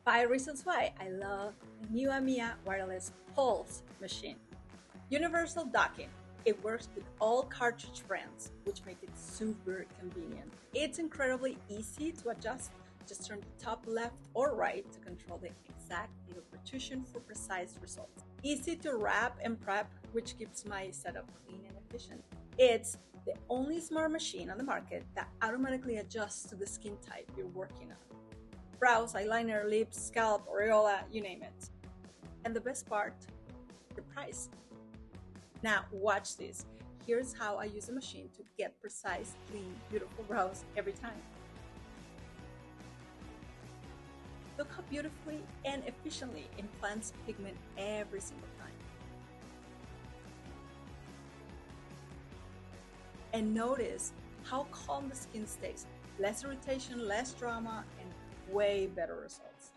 5 reasons why I love the new amiea wireless pulse machine. Universal docking. It works with all cartridge brands, which make it super convenient. It's incredibly easy to adjust. Just turn the top left or right to control the exact needle protrusion for precise results. Easy to wrap and prep, which keeps my setup clean and efficient. It's the only smart machine on the market that automatically adjusts to the skin type you're working on. Brows, eyeliner, lips, scalp, aureola, you name it. And the best part, the price. Now watch this. Here's how I use the machine to get precise, clean, beautiful brows every time. Look how beautifully and efficiently it implants pigment every single time. And notice how calm the skin stays. Less irritation, less drama, and way better results.